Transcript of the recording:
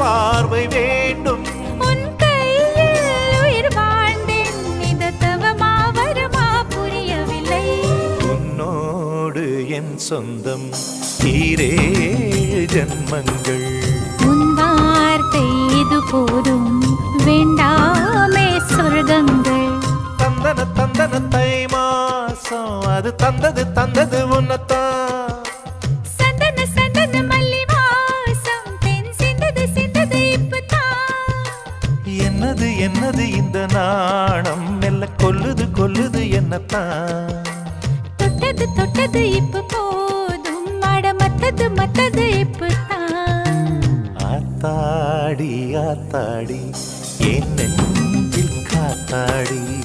பார்வை வேண்டும். உன் கையில் உயிர் வாழ்ந்தேன், இது தவமா வரமா புரியவில்லை. உன்னோடு என் சொந்தம் ஈரேழு ஜன்மங்கள். உன் வார்த்தை இது போதும், வேண்டாமே சொர்க்கங்கள். தந்தன தந்தன தை மாசம் அது தந்தது உன்னத்தான். சந்தன சந்தன மல்லி வாசம் தென் சிந்தது இப்பதான். என்னது இந்த நாணம் மெல்ல கொல்லுது என்னத்தான். தொட்டது இப்ப போதும், மத்தது இப்பதான். ஆத்தாடி என் நெஞ்சில் காத்தாடி.